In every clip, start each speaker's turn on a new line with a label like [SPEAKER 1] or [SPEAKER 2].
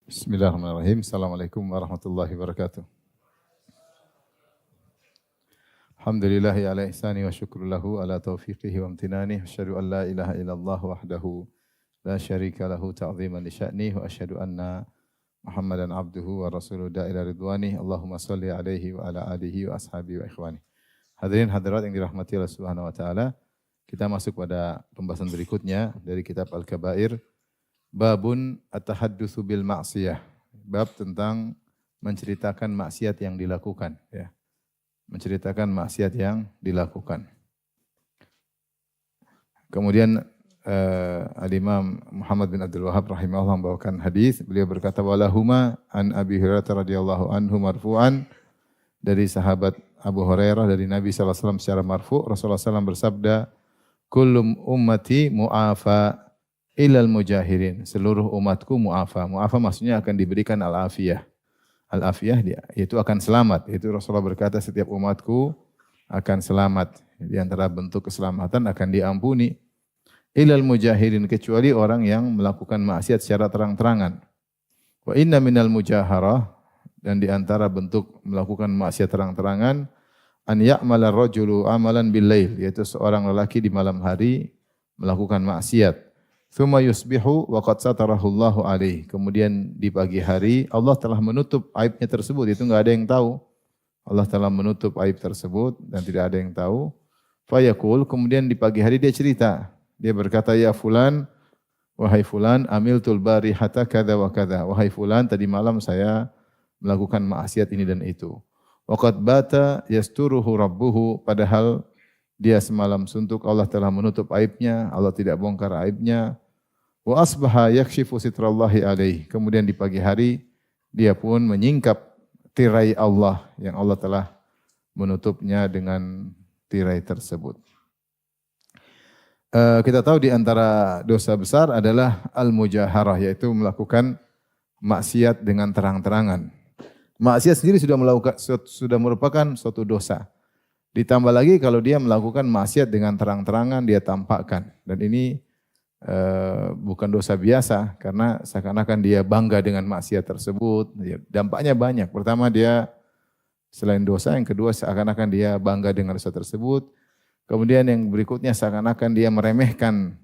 [SPEAKER 1] Bismillahirrahmanirrahim. Assalamualaikum warahmatullahi wabarakatuh. Alhamdulillahi ala ihsani wa syukru lahu ala taufiqihi wa amtinani. Asyhadu an la ilaha illallah wahdahu la syarika lahu ta'ziman li sya'nih wa asyhadu anna Muhammadan abduhu wa rasuluhu da'ila ridwani. Allahumma salli alaihi wa ala alihi wa ashabihi wa ikhwani. Hadirin hadirat yang dirahmati Allah Subhanahu wa taala, kita masuk pada pembahasan berikutnya dari kitab Al-Kabair. Babun at-tahaddusu bil ma'siyah. Bab tentang menceritakan maksiat yang dilakukan, ya. Menceritakan maksiat yang dilakukan. Kemudian Al-Imam Muhammad bin Abdul Wahhab rahimahullah membawakan hadis. Beliau berkata, walahuma an Abi Hurairah radhiyallahu anhu marfu'an, dari sahabat Abu Hurairah dari Nabi sallallahu alaihi wasallam secara marfu', Rasulullah sallallahu alaihi wasallam bersabda, kullum ummati mu'afa ilal mujahirin, seluruh umatku mu'afa. Mu'afa maksudnya akan diberikan al-afiyah. Al-afiyah yaitu akan selamat. Itu Rasulullah berkata setiap umatku akan selamat. Di antara bentuk keselamatan akan diampuni. Ilal mujahirin, kecuali orang yang melakukan maksiat secara terang-terangan. Wa inna minal mujaharah, dan di antara bentuk melakukan maksiat terang-terangan, an ya'mala rajulu amalan bil lail, yaitu seorang lelaki di malam hari melakukan maksiat. Tsumma yusbihu wa qad satarahullahu alaihi. Kemudian di pagi hari Allah telah menutup aibnya tersebut, itu enggak ada yang tahu. Allah telah menutup aib tersebut dan tidak ada yang tahu. Fayaqul, kemudian di pagi hari dia cerita. Dia berkata, ya fulan, wahai fulan, amiltul barihata kadza wa kadza. Wahai fulan, tadi malam saya melakukan maksiat ini dan itu. Wa qad bata yasturuhu rabbuhu, padahal dia semalam suntuk, Allah telah menutup aibnya, Allah tidak bongkar aibnya. Wa asbaha yakshifu sitrallahi alaih. Kemudian di pagi hari dia pun menyingkap tirai Allah yang Allah telah menutupnya dengan tirai tersebut. Kita tahu di antara dosa besar adalah al-mujaharah, yaitu melakukan maksiat dengan terang-terangan. Maksiat sendiri sudah merupakan suatu dosa. Ditambah lagi kalau dia melakukan maksiat dengan terang-terangan, dia tampakkan. Dan ini bukan dosa biasa, karena seakan-akan dia bangga dengan maksiat tersebut. Dampaknya banyak. Pertama, dia selain dosa, yang kedua seakan-akan dia bangga dengan dosa tersebut. Kemudian yang berikutnya seakan-akan dia meremehkan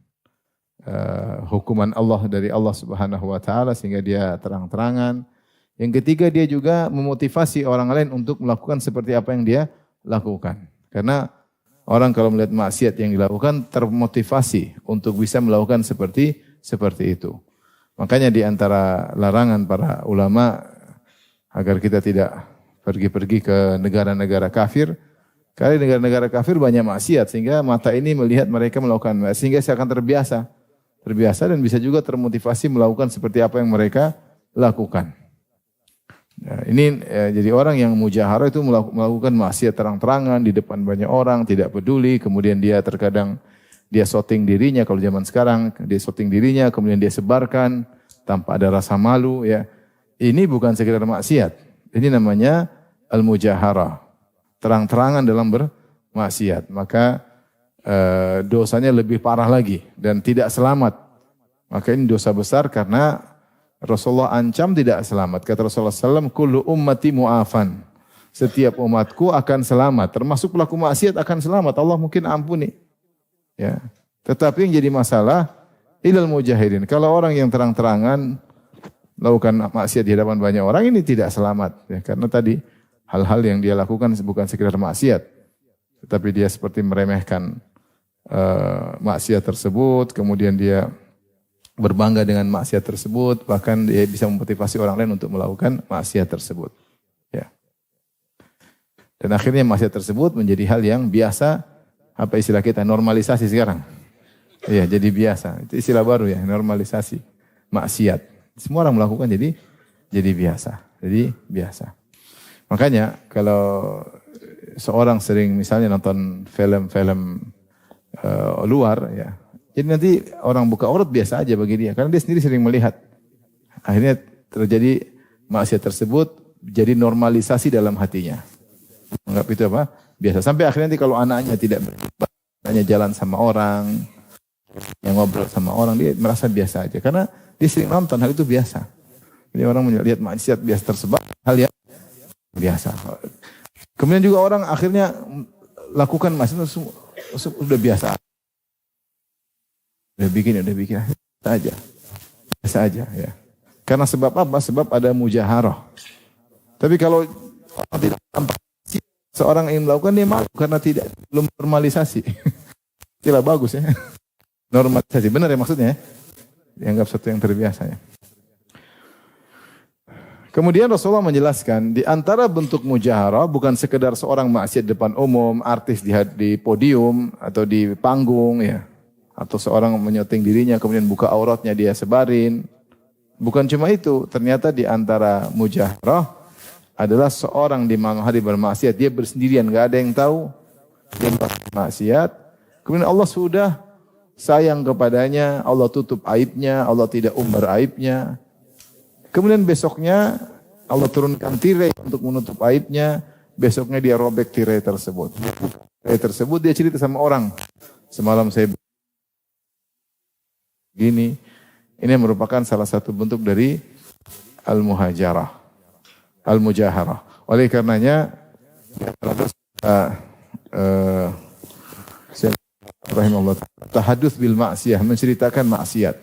[SPEAKER 1] hukuman Allah dari Allah Subhanahu wa taala sehingga dia terang-terangan. Yang ketiga, dia juga memotivasi orang lain untuk melakukan seperti apa yang dia lakukan. Karena orang kalau melihat maksiat yang dilakukan termotivasi untuk bisa melakukan seperti itu. Makanya di antara larangan para ulama agar kita tidak pergi-pergi ke negara-negara kafir. Karena negara-negara kafir banyak maksiat sehingga mata ini melihat mereka melakukan maksiat sehingga saya akan terbiasa dan bisa juga termotivasi melakukan seperti apa yang mereka lakukan. Nah, ini jadi orang yang mujaharah itu melakukan maksiat terang-terangan di depan banyak orang, tidak peduli, kemudian dia terkadang dia shooting dirinya, kalau zaman sekarang dia shooting dirinya, kemudian dia sebarkan tanpa ada rasa malu, ya. Ini bukan sekedar maksiat. Ini namanya al-mujaharah. Terang-terangan dalam bermaksiat. Maka dosanya lebih parah lagi dan tidak selamat. Maka ini dosa besar karena Rasulullah ancam tidak selamat. Kata Rasulullah SAW, kullu ummati mu'afan. Setiap umatku akan selamat. Termasuk pelaku maksiat akan selamat. Allah mungkin ampuni. Ya. Tetapi yang jadi masalah, ilal mujahirin. Kalau orang yang terang-terangan melakukan maksiat di hadapan banyak orang, ini tidak selamat. Ya. Karena tadi hal-hal yang dia lakukan bukan sekedar maksiat. Tetapi dia seperti meremehkan maksiat tersebut. Kemudian dia berbangga dengan maksiat tersebut, bahkan dia bisa memotivasi orang lain untuk melakukan maksiat tersebut. Ya. Dan akhirnya maksiat tersebut menjadi hal yang biasa, apa istilah kita, normalisasi sekarang. Iya, jadi biasa. Itu istilah baru ya, normalisasi maksiat. Semua orang melakukan jadi biasa. Jadi biasa. Makanya kalau seorang sering misalnya nonton film-film luar, ya. Jadi nanti orang buka aurat biasa aja bagi dia. Karena dia sendiri sering melihat. Akhirnya terjadi maksiat tersebut jadi normalisasi dalam hatinya. Anggap itu apa? Biasa. Sampai akhirnya nanti kalau anaknya tidak hanya jalan sama orang, yang ngobrol sama orang, dia merasa biasa aja. Karena dia sering nonton, hal itu biasa. Jadi orang melihat maksiat biasa tersebar, hal yang biasa. Kemudian juga orang akhirnya lakukan maksiat sudah biasa. Udah bikin saja. Biasa aja ya. Karena sebab apa? Sebab ada mujaharah. Tapi kalau orang tidak tampak, seorang yang melakukan dia malu karena belum normalisasi. Tidak bagus ya. Normalisasi benar ya maksudnya ya. Dianggap sesuatu yang terbiasa ya. Kemudian Rasulullah menjelaskan di antara bentuk mujaharah bukan sekedar seorang maksiat depan umum, artis di podium atau di panggung ya. Atau seorang menyoteng dirinya kemudian buka auratnya dia sebarin. Bukan cuma itu, ternyata di antara mujaharah adalah seorang di malam hari bermaksiat, dia bersendirian, enggak ada yang tahu dia bermaksiat. Kemudian Allah sudah sayang kepadanya, Allah tutup aibnya, Allah tidak umbar aibnya. Kemudian besoknya Allah turunkan tirai untuk menutup aibnya, besoknya dia robek tirai tersebut. Tirai tersebut dia cerita sama orang, semalam saya gini. Ini merupakan salah satu bentuk dari al-muhajarah, al-mujaharah. Oleh karenanya, rahimahullah, tahadduts bil maksiyah, menceritakan maksiat.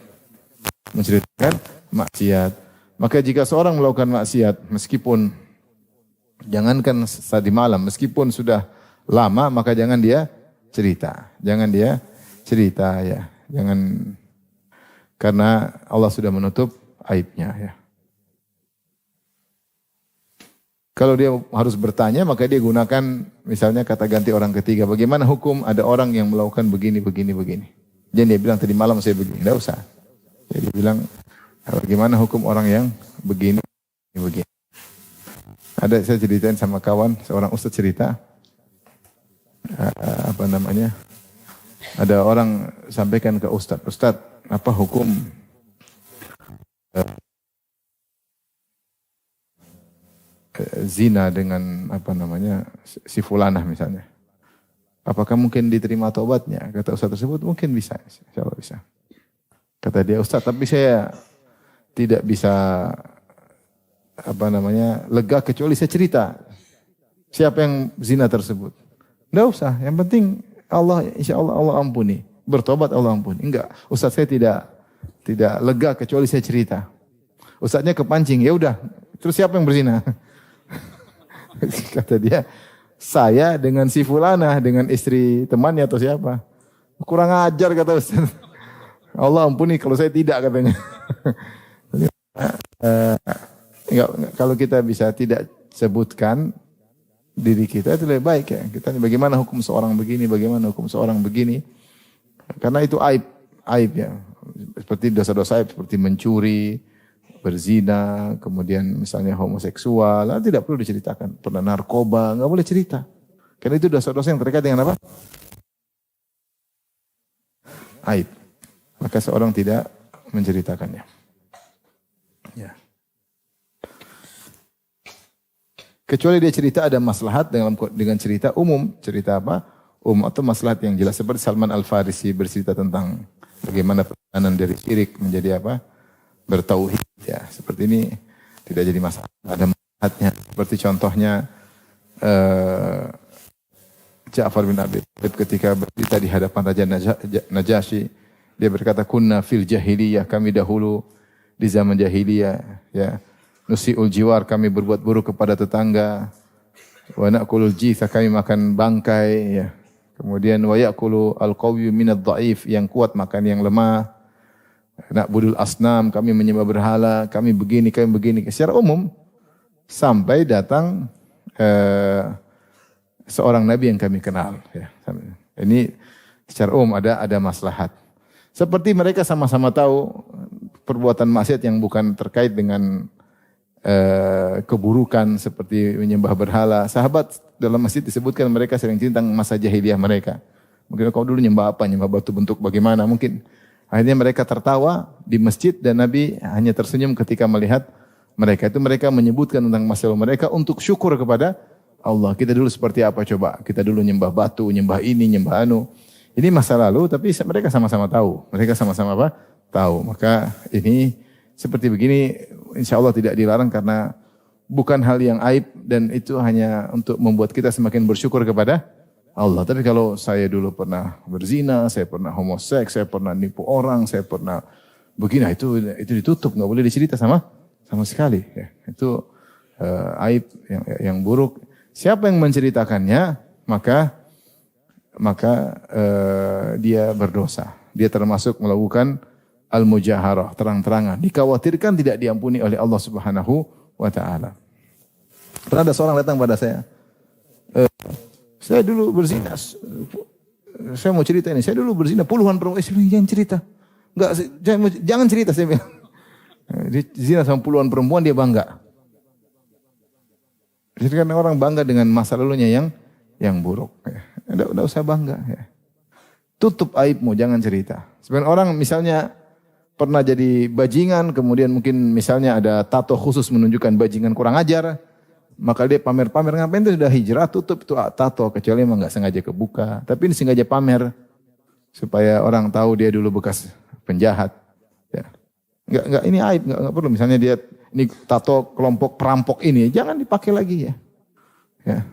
[SPEAKER 1] Menceritakan maksiat. Maka jika seorang melakukan maksiat, meskipun jangankan tadi malam, meskipun sudah lama, maka jangan dia cerita. Jangan dia cerita ya. Jangan, karena Allah sudah menutup aibnya ya. Kalau dia harus bertanya, maka dia gunakan misalnya kata ganti orang ketiga. Bagaimana hukum ada orang yang melakukan begini. Jangan dia bilang tadi malam saya begini. Tidak usah. Dia bilang bagaimana hukum orang yang begini. Ada saya ceritain sama kawan, seorang ustaz cerita. Ada orang sampaikan ke ustaz. Ustaz, apa hukum zina dengan si fulanah misalnya. Apakah mungkin diterima taubatnya? Kata ustaz tersebut, mungkin bisa. Insyaallah bisa. Kata dia, Ustaz, tapi saya tidak bisa lega kecuali saya cerita siapa yang zina tersebut. Enggak usah, yang penting Allah, insyaallah Allah ampuni. Bertobat Allah ampuni. Enggak, Ustaz saya tidak lega kecuali saya cerita. Ustaznya kepancing, ya udah. Terus siapa yang berzina? Kata dia, saya dengan si fulanah, dengan istri temannya atau siapa. Kurang ajar kata Ustaz. Allah ampuni kalau saya tidak katanya. Kalau kita bisa tidak sebutkan diri kita itu lebih baik ya. Kita bagaimana hukum seorang begini, bagaimana hukum seorang begini. Karena itu aib ya. Seperti dosa-dosa aib seperti mencuri, berzina, kemudian misalnya homoseksual, tidak perlu diceritakan. Pernah narkoba, enggak boleh cerita. Karena itu dosa-dosa yang terkait dengan apa? Aib. Maka seorang tidak menceritakannya. Ya. Kecuali dia cerita ada maslahat dengan cerita umum. Cerita apa? Atau maslahat yang jelas. Seperti Salman Al-Farisi bercerita tentang bagaimana perjalanan dari syirik menjadi apa? Bertauhid. Ya, seperti ini tidak jadi masalah. Ada maslahatnya. Seperti contohnya Ja'far bin Abi Thalib ketika bercerita di hadapan Raja Najasyi. Dia berkata, kunna fil jahiliyah, kami dahulu di zaman jahiliyah. Ya. Nusi'ul jiwar, kami berbuat buruk kepada tetangga. Wa na'kulul jitha, kami makan bangkai. Ya. Kemudian wa ya'kulu al-qawyu minad dha'if, yang kuat makan yang lemah. Na'budul asnam, kami menyembah berhala, kami begini. Secara umum, sampai datang seorang nabi yang kami kenal. Ya. Ini secara umum ada maslahat. Seperti mereka sama-sama tahu perbuatan maksiat yang bukan terkait dengan keburukan seperti menyembah berhala. Sahabat dalam masjid disebutkan mereka sering cerita tentang masa jahiliyah mereka. Mungkin kau dulu nyembah apa? Nyembah batu bentuk bagaimana? Mungkin akhirnya mereka tertawa di masjid dan Nabi hanya tersenyum ketika melihat mereka. Itu mereka menyebutkan tentang masalah mereka untuk syukur kepada Allah. Kita dulu seperti apa coba? Kita dulu nyembah batu, nyembah ini, nyembah anu. Ini masa lalu tapi mereka sama-sama tahu. Mereka sama-sama apa? Tahu. Maka ini seperti begini insya Allah tidak dilarang karena bukan hal yang aib dan itu hanya untuk membuat kita semakin bersyukur kepada Allah. Tapi kalau saya dulu pernah berzina, saya pernah homoseks, saya pernah nipu orang, saya pernah begini, itu ditutup, nggak boleh dicerita sama sekali. Ya. Itu aib yang buruk. Siapa yang menceritakannya, maka dia berdosa. Dia termasuk melakukan al-mujaharah, terang-terangan. Dikhawatirkan tidak diampuni oleh Allah Subhanahu wa taala. Pernah ada seorang datang pada saya. Saya dulu berzina. Saya mau cerita ini. Saya dulu berzina puluhan perempuan. Saya bilang, jangan cerita. Enggak, jangan cerita saya bilang. Dia zina sama puluhan perempuan, dia bangga. Jadi karena orang bangga dengan masa lalunya yang buruk. Enggak usah bangga. Ya. Tutup aibmu, jangan cerita. Sebenarnya orang misalnya pernah jadi bajingan, kemudian mungkin misalnya ada tato khusus menunjukkan bajingan kurang ajar, maka dia pamer-pamer, ngapain itu sudah hijrah, tutup itu tato, kecuali emang nggak sengaja kebuka. Tapi ini sengaja pamer, supaya orang tahu dia dulu bekas penjahat. Ya. Enggak, ini aib, enggak perlu. Misalnya dia, ini tato kelompok perampok ini, jangan dipakai lagi ya. Ya.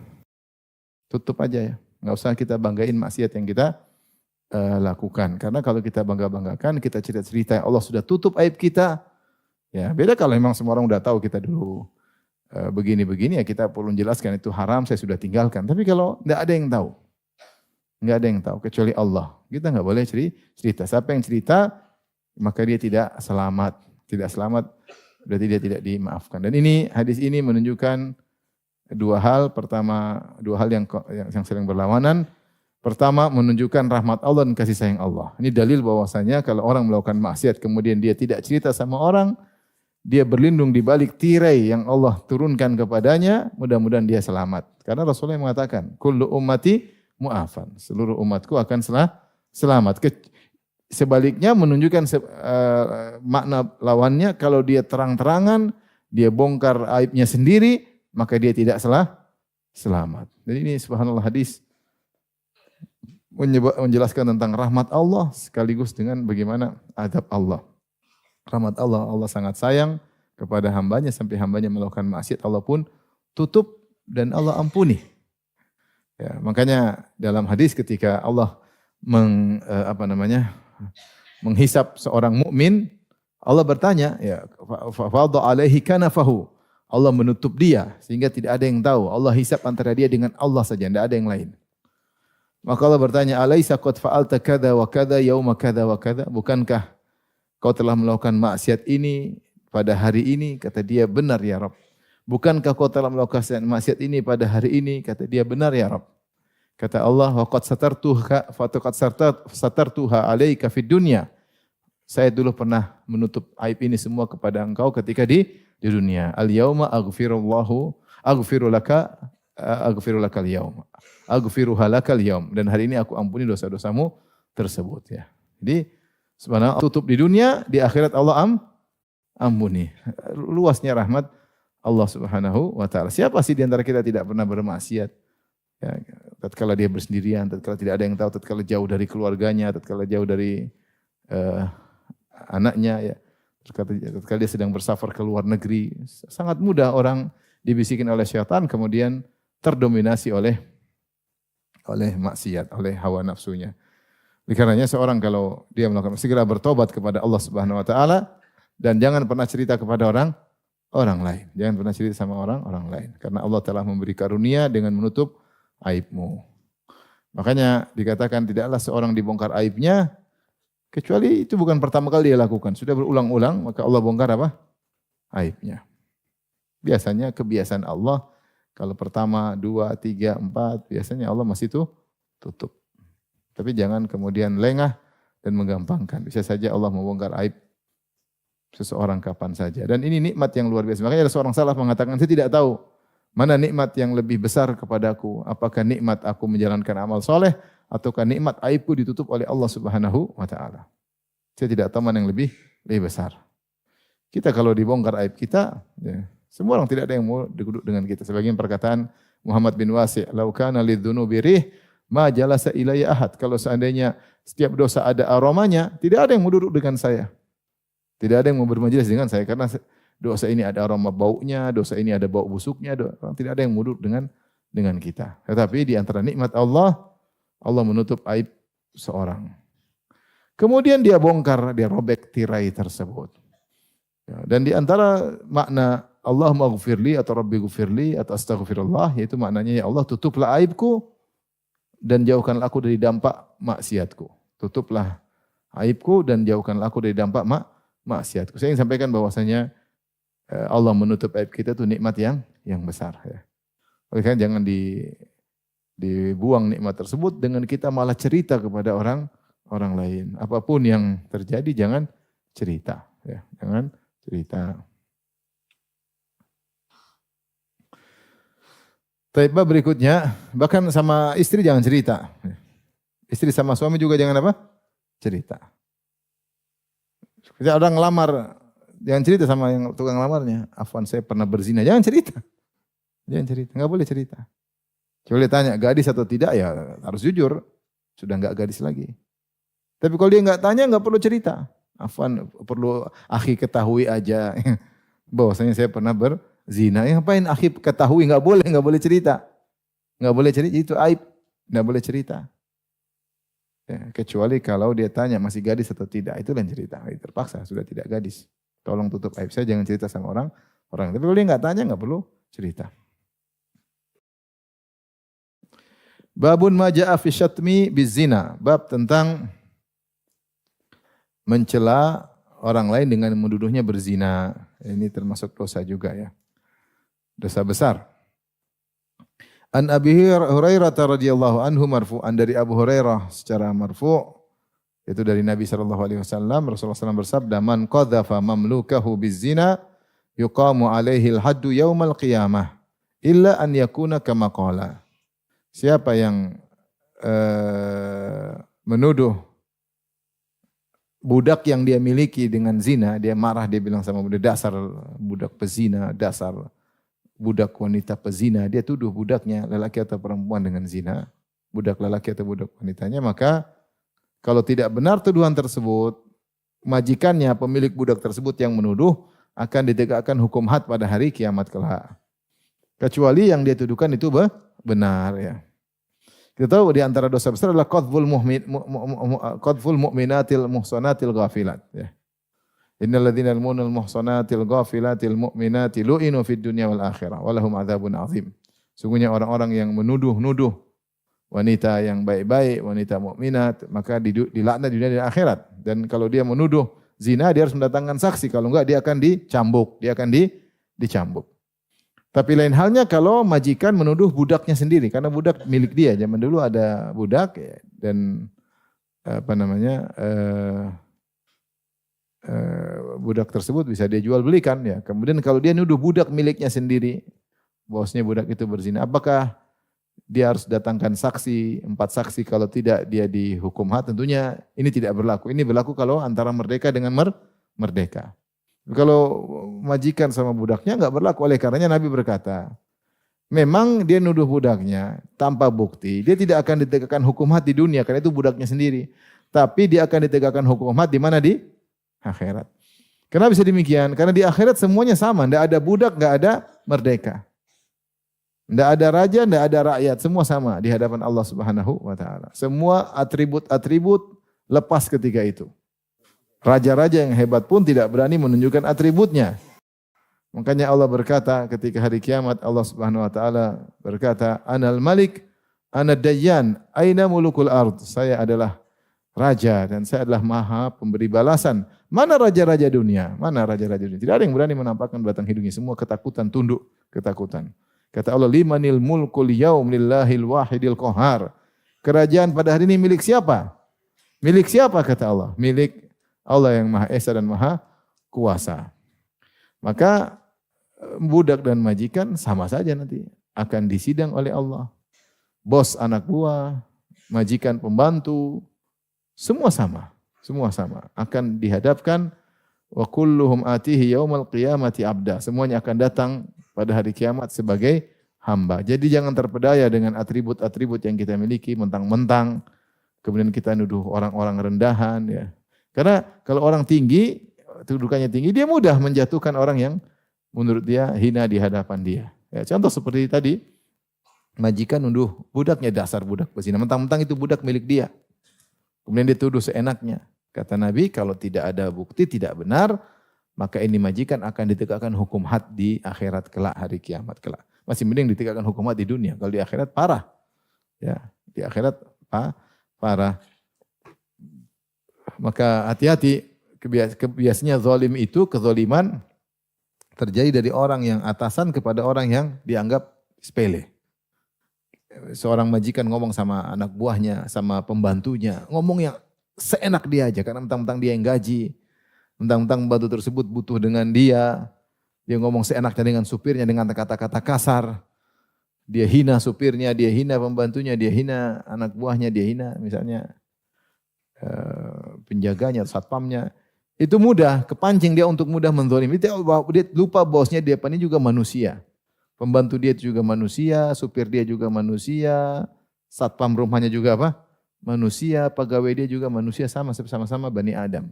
[SPEAKER 1] Tutup aja ya. Enggak usah kita banggain maksiat yang kita lakukan. Karena kalau kita bangga-banggakan, kita cerita-cerita Allah sudah tutup aib kita. Ya, beda kalau memang semua orang udah tahu kita dulu begini-begini, ya kita perlu menjelaskan itu haram, saya sudah tinggalkan. Tapi kalau enggak ada yang tahu, enggak ada yang tahu kecuali Allah. Kita enggak boleh cerita. Siapa yang cerita, maka dia tidak selamat. Tidak selamat, berarti dia tidak dimaafkan. Dan ini hadis ini menunjukkan dua hal. Pertama, dua hal yang saling berlawanan. Pertama, menunjukkan rahmat Allah dan kasih sayang Allah. Ini dalil bahwasanya kalau orang melakukan maksiat kemudian dia tidak cerita sama orang, dia berlindung di balik tirai yang Allah turunkan kepadanya, mudah-mudahan dia selamat. Karena Rasulullah mengatakan, kullu ummati mu'afan. Seluruh umatku akan selamat. Sebaliknya menunjukkan makna lawannya, kalau dia terang-terangan, dia bongkar aibnya sendiri, maka dia tidak selamat. Jadi ini subhanallah hadis menjelaskan tentang rahmat Allah sekaligus dengan bagaimana adab Allah. Rahmat Allah, Allah sangat sayang kepada hambanya sampai hambanya melakukan maksiat, Allah pun tutup dan Allah ampuni. Ya, makanya dalam hadis ketika Allah menghisap seorang mukmin, Allah bertanya, ya, fadha alaihi kanafahu. Allah menutup dia sehingga tidak ada yang tahu. Allah hisap antara dia dengan Allah saja, tidak ada yang lain. Maka Allah bertanya, alaisa qad fa'alta kadza wa kadza yauma kadza wa kadza? Bukankah kau telah melakukan maksiat ini pada hari ini? Kata dia, benar ya Rabb. Bukankah kau telah melakukan maksiat ini pada hari ini? Kata dia, benar ya Rabb. Kata Allah, wa qad satartuha alaika fid dunya. Saya dulu pernah menutup aib ini semua kepada engkau ketika di dunia. Al yauma aghfiru lakal yaum. Aghfiruha lakal yaum. Dan hari ini aku ampuni dosa-dosamu tersebut ya. Jadi sebenarnya tutup di dunia, di akhirat Allah ampuni. Luasnya rahmat Allah Subhanahu wa taala. Siapa sih di antara kita tidak pernah bermaksiat? Ya, tatkala dia bersendirian, tatkala tidak ada yang tahu, tatkala jauh dari keluarganya, tatkala jauh dari anaknya ya. Tatkala dia sedang bersafar ke luar negeri, sangat mudah orang dibisikin oleh syaitan kemudian terdominasi oleh maksiat, oleh hawa nafsunya. Oleh karenanya seorang kalau dia melakukan, segera bertobat kepada Allah Subhanahu wa taala dan jangan pernah cerita kepada orang lain. Jangan pernah cerita sama orang lain karena Allah telah memberi karunia dengan menutup aibmu. Makanya dikatakan tidaklah seorang dibongkar aibnya kecuali itu bukan pertama kali dia lakukan. Sudah berulang-ulang maka Allah bongkar apa? Aibnya. Biasanya kebiasaan Allah kalau pertama, 2, 3, 4, biasanya Allah masih tutup. Tapi jangan kemudian lengah dan menggampangkan. Bisa saja Allah membongkar aib seseorang kapan saja. Dan ini nikmat yang luar biasa. Makanya ada seorang salaf mengatakan, saya tidak tahu mana nikmat yang lebih besar kepadaku. Apakah nikmat aku menjalankan amal soleh, ataukah nikmat aibku ditutup oleh Allah Subhanahu wa taala. Saya tidak tahu mana yang lebih besar. Kita kalau dibongkar aib kita, ya, semua orang tidak ada yang mau duduk dengan kita. Sebagian perkataan Muhammad bin Wasi', "Lau kana lidzunubi rih, ma jalasa ilayya ahad." Kalau seandainya setiap dosa ada aromanya, tidak ada yang mau duduk dengan saya. Tidak ada yang mau bermajelis dengan saya karena dosa ini ada aroma baunya, dosa ini ada bau busuknya, tidak ada yang mau duduk dengan kita. Tetapi di antara nikmat Allah, Allah menutup aib seorang. Kemudian dia bongkar, dia robek tirai tersebut. Ya, dan di antara makna Allah maghfirli atau Rabbi ghufirli atau astaghfirullah, yaitu maknanya ya Allah tutuplah aibku dan jauhkanlah aku dari dampak maksiatku. Tutuplah aibku dan jauhkanlah aku dari dampak maksiatku. Saya ingin sampaikan bahwasanya Allah menutup aib kita itu nikmat yang besar. Ya. Oleh karena jangan dibuang nikmat tersebut dengan kita malah cerita kepada orang lain. Apapun yang terjadi jangan cerita. Ya. Jangan cerita. Taibah berikutnya, bahkan sama istri jangan cerita. Istri sama suami juga jangan apa? Cerita. Ketika orang ngelamar, jangan cerita sama yang tukang lamarnya. Afwan, saya pernah berzina. Jangan cerita. Jangan cerita, enggak boleh cerita. Coba dia tanya, gadis atau tidak, ya harus jujur. Sudah enggak gadis lagi. Tapi kalau dia enggak tanya, enggak perlu cerita. Afwan, perlu akhi ketahui aja. Bahwasanya saya pernah berzina. Ngapain akhi ketahui? Enggak boleh cerita. Enggak boleh cerita, itu aib. Enggak boleh cerita. Ya, kecuali kalau dia tanya masih gadis atau tidak, itu lain cerita. Terpaksa sudah tidak gadis. Tolong tutup aib saya, jangan cerita sama orang. Tapi kalau dia nggak tanya, nggak perlu cerita. Babun maja'a fi syatmi bizina. Bab tentang mencela orang lain dengan menuduhnya berzina. Ini termasuk dosa juga ya. Dosa besar. An Abi Hurairah radhiyallahu anhu marfu'an, dari Abu Hurairah secara marfu', itu dari Nabi sallallahu alaihi wasallam, Rasulullah SAW bersabda, "Man qadhafa mamlukahu bizina yuqamu alaihi al-haddu yaumal qiyamah illa an yakuna kama qala." Siapa yang menuduh budak yang dia miliki dengan zina, dia marah, dia bilang sama budak, dasar budak pezina, dasar budak wanita pezina, dia tuduh budaknya lelaki atau perempuan dengan zina, budak lelaki atau budak wanitanya, maka kalau tidak benar tuduhan tersebut, majikannya, pemilik budak tersebut yang menuduh akan ditegakkan hukum had pada hari kiamat kelak. Kecuali yang dia tuduhkan itu benar ya. Kita tahu di antara dosa besar adalah qadful mu'minatil muhsanatil ghafilat ya. Innal ladzina yarmunal muhsanatil ghafilatil mu'minati lu'inu fid dunya wal akhirah wa lahum adzabun azim. Sungguhnya orang-orang yang menuduh-nuduh wanita yang baik-baik, wanita mukminat, maka dilaknat di dunia dan akhirat. Dan kalau dia menuduh zina, dia harus mendatangkan saksi. Kalau enggak, dia akan dicambuk. Dicambuk. Tapi lain halnya kalau majikan menuduh budaknya sendiri, karena budak milik dia. Zaman dulu ada budak ya, dan budak tersebut bisa dia jual belikan ya. Kemudian kalau dia nuduh budak miliknya sendiri, bosnya budak itu berzina, apakah dia harus datangkan saksi, 4 saksi, kalau tidak dia dihukum had? Tentunya ini tidak berlaku. Ini berlaku kalau antara merdeka dengan merdeka. Kalau majikan sama budaknya enggak berlaku. Oleh karenanya Nabi berkata, memang dia nuduh budaknya tanpa bukti, dia tidak akan ditegakkan hukum had di dunia karena itu budaknya sendiri. Tapi dia akan ditegakkan hukum had di mana? Di akhirat. Kenapa bisa demikian? Karena di akhirat semuanya sama, enggak ada budak, enggak ada merdeka. Enggak ada raja, enggak ada rakyat, semua sama di hadapan Allah Subhanahu wa taala. Semua atribut-atribut lepas ketika itu. Raja-raja yang hebat pun tidak berani menunjukkan atributnya. Makanya Allah berkata ketika hari kiamat, Allah Subhanahu wa taala berkata, "Anal Malik, ana Dayyan, aina mulukul ard?" Saya adalah raja dan saya adalah maha pemberi balasan. Mana raja-raja dunia? Mana raja-raja dunia? Tidak ada yang berani menampakkan batang hidungnya, semua ketakutan, tunduk ketakutan. Kata Allah, "Limanil mulkul yaum lillahil wahidil qahar." Kerajaan pada hari ini milik siapa? Milik siapa kata Allah? Milik Allah yang Maha Esa dan Maha Kuasa. Maka budak dan majikan sama saja nanti akan disidang oleh Allah. Bos anak buah, majikan pembantu, semua sama. Semua sama. Akan dihadapkan wa kulluhum atihi yaumal qiyamati abda. Semuanya akan datang pada hari kiamat sebagai hamba. Jadi jangan terpedaya dengan atribut-atribut yang kita miliki mentang-mentang. Kemudian kita nuduh orang-orang rendahan ya. Karena kalau orang tinggi kedudukannya tinggi, dia mudah menjatuhkan orang yang menurut dia hina di hadapan dia. Ya, contoh seperti tadi, majikan nuduh budaknya dasar budak berzina. Mentang-mentang itu budak milik dia. Kemudian dia tuduh seenaknya. Kata Nabi, kalau tidak ada bukti, tidak benar, maka ini majikan akan ditegakkan hukum had di akhirat kelak, hari kiamat kelak. Masih mending ditegakkan hukum had di dunia. Kalau di akhirat parah. Ya, di akhirat parah. Maka hati-hati, biasanya zalim itu, kezaliman terjadi dari orang yang atasan kepada orang yang dianggap sepele. Seorang majikan ngomong sama anak buahnya, sama pembantunya, ngomong yang seenak dia aja, karena mentang-mentang dia yang gaji, mentang-mentang pembantu tersebut butuh dengan dia ngomong seenaknya dengan supirnya, dengan kata-kata kasar, dia hina supirnya, dia hina pembantunya, dia hina anak buahnya, dia hina misalnya penjaganya, satpamnya. Itu mudah, kepancing dia untuk mudah menzalimi. Dia lupa bosnya, dia ini juga manusia. Pembantu dia juga manusia, supir dia juga manusia, satpam rumahnya juga apa? Manusia, pegawai dia juga manusia, sama-sama Bani Adam.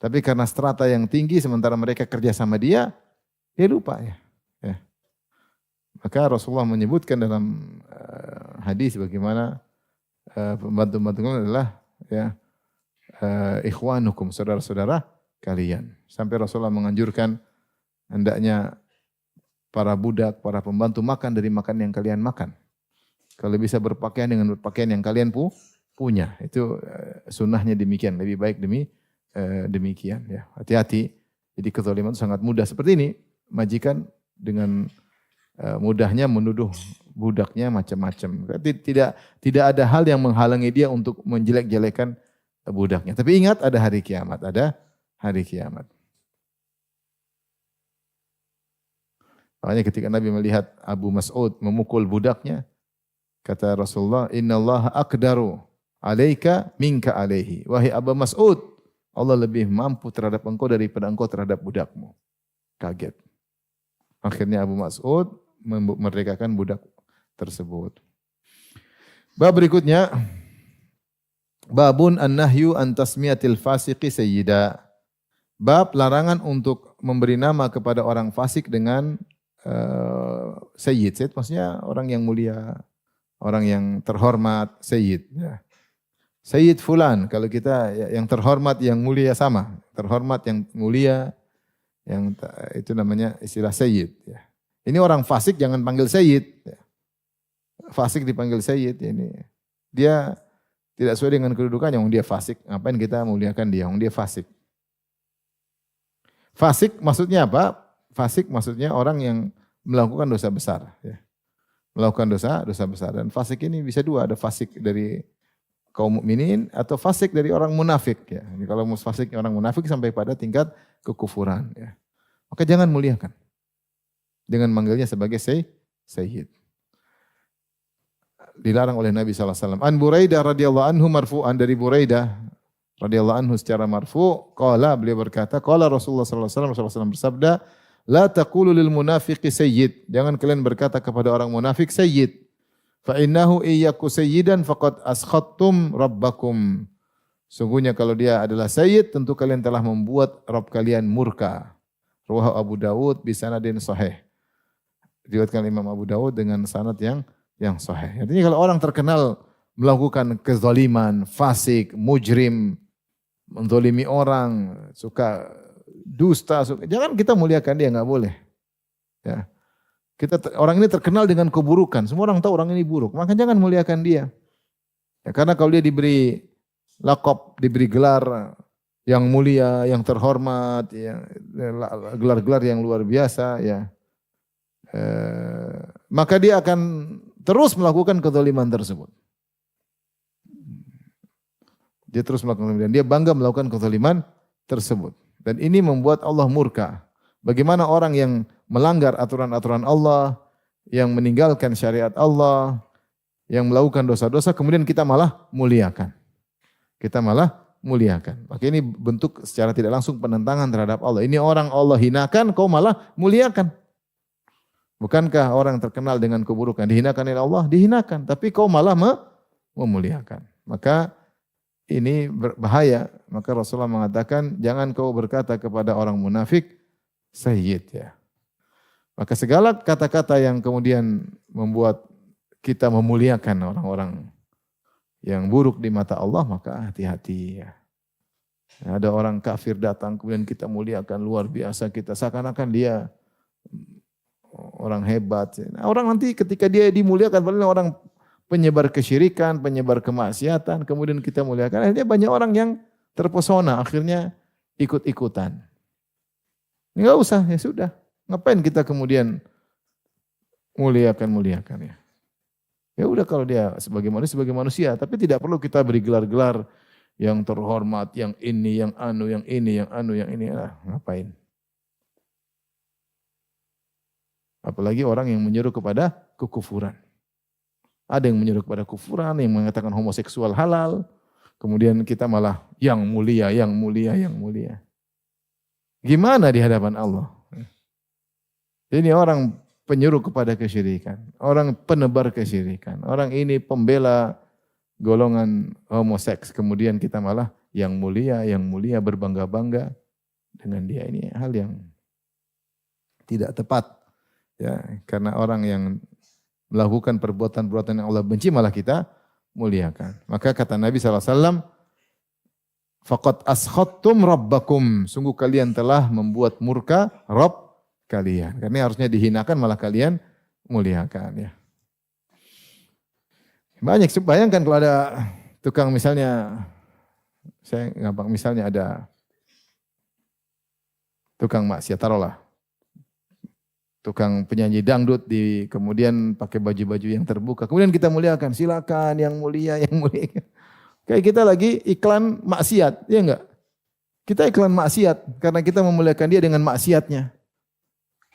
[SPEAKER 1] Tapi karena strata yang tinggi, sementara mereka kerja sama dia lupa ya. Maka Rasulullah menyebutkan dalam hadis bagaimana pembantu-pembantu adalah ya, ikhwanukum, saudara-saudara kalian. Sampai Rasulullah menganjurkan hendaknya para budak, para pembantu makan dari makan yang kalian makan. Kalau bisa berpakaian dengan berpakaian yang kalian punya. Itu sunnahnya demikian, lebih baik demikian. Ya. Hati-hati, jadi kezaliman itu sangat mudah. Seperti ini, majikan dengan mudahnya menuduh budaknya macam-macam. Tidak ada hal yang menghalangi dia untuk menjelek-jelekan budaknya. Tapi ingat ada hari kiamat, Makanya ketika Nabi melihat Abu Mas'ud memukul budaknya, kata Rasulullah, "Innallaha aqdaru alaika minka alaihi." Wahai Abu Mas'ud, Allah lebih mampu terhadap engkau daripada engkau terhadap budakmu. Kaget. Akhirnya Abu Mas'ud memerdekakan budak tersebut. Bab berikutnya, babun an-nahyu an tasmiyatil fasiqi sayyida. Bab larangan untuk memberi nama kepada orang fasik dengan sayyid. Sayyid maksudnya orang yang mulia, orang yang terhormat, sayyid. Ya. Sayyid fulan, kalau kita yang terhormat, yang mulia sama. Terhormat, yang mulia, yang itu namanya istilah sayyid. Ya. Ini orang fasik jangan panggil sayyid. Ya. Fasik dipanggil sayyid. Ini dia tidak sesuai dengan kedudukannya. Dia fasik, ngapain kita muliakan dia? Dia fasik. Fasik maksudnya apa? Fasik maksudnya orang yang melakukan dosa besar. Ya. Melakukan dosa besar. Dan fasik ini bisa dua. Ada fasik dari kaum mukminin atau fasik dari orang munafik. Ya. Jadi kalau fasik orang munafik sampai pada tingkat kekufuran. Ya. Maka jangan muliakan. Dengan manggilnya sebagai sayyid. Dilarang oleh Nabi SAW. An Buraidah radhiyallahu anhu marfu'an, dari Buraidah radhiyallahu anhu secara marfu', qala, beliau berkata, qala Rasulullah SAW bersabda, la taqulu lil munafiqi sayyid. Jangan kalian berkata kepada orang munafik sayyid. Fa innahu iyyaku sayyidan faqad askhattum rabbakum. Sungguhnya kalau dia adalah sayyid, tentu kalian telah membuat Rabb kalian murka. Rawahu Abu Dawud bi sanadin sahih. Diriwayatkan Imam Abu Dawud dengan sanad yang sahih. Artinya kalau orang terkenal melakukan kezaliman, fasik, mujrim, menzalimi orang, suka dusta, jangan kita muliakan dia, enggak boleh. Ya. Orang ini terkenal dengan keburukan, semua orang tahu orang ini buruk, maka jangan muliakan dia. Ya, karena kalau dia diberi lakop, diberi gelar yang mulia, yang terhormat, gelar-gelar yang luar biasa, ya. Maka dia akan terus melakukan kezaliman tersebut. Dia terus melakukan kezaliman. Dia bangga melakukan kezaliman tersebut. Dan ini membuat Allah murka. Bagaimana orang yang melanggar aturan-aturan Allah, yang meninggalkan syariat Allah, yang melakukan dosa-dosa, kemudian kita malah muliakan. Maka ini bentuk secara tidak langsung penentangan terhadap Allah. Ini orang Allah hinakan, kau malah muliakan. Bukankah orang terkenal dengan keburukan dihinakan oleh Allah? Dihinakan, tapi kau malah memuliakan. Maka ini berbahaya. Maka Rasulullah mengatakan, jangan kau berkata kepada orang munafik, sayyid ya. Maka segala kata-kata yang kemudian membuat kita memuliakan orang-orang yang buruk di mata Allah, maka hati-hati ya. Ada orang kafir datang kemudian kita muliakan luar biasa, kita seakan-akan dia orang hebat. Nah, orang nanti ketika dia dimuliakan, padahal orang penyebar kesyirikan, penyebar kemaksiatan, kemudian kita muliakan, akhirnya banyak orang yang terpesona, akhirnya ikut-ikutan. Enggak usah, ya sudah. Ngapain kita kemudian muliakan ya. Ya udah kalau dia sebagai manusia, tapi tidak perlu kita beri gelar-gelar yang terhormat, yang ini, yang anu, yang ini, yang anu, yang ini. Ngapain? Apalagi orang yang menyuruh kepada kekufuran. Ada yang menyuruh kepada kufuran, yang mengatakan homoseksual halal. Kemudian kita malah yang mulia, yang mulia, yang mulia. Gimana di hadapan Allah? Ini orang penyuruh kepada kesyirikan. Orang penebar kesyirikan. Orang ini pembela golongan homoseks. Kemudian kita malah yang mulia berbangga-bangga dengan dia. Ini hal yang tidak tepat. Ya, karena orang yang melakukan perbuatan-perbuatan yang Allah benci malah kita muliakan. Maka kata Nabi SAW, faqad askhattum rabbakum. Sungguh kalian telah membuat murka Rabb kalian. Karena harusnya dihinakan malah kalian muliakan ya. Banyak, bayangkan kalau ada tukang misalnya, saya gampang misalnya ada tukang maksiat, taruhlah. Tukang penyanyi dangdut kemudian pakai baju-baju yang terbuka. Kemudian kita muliakan, silakan yang mulia, yang mulia. Kayak kita lagi iklan maksiat, ya enggak? Kita iklan maksiat karena kita memuliakan dia dengan maksiatnya.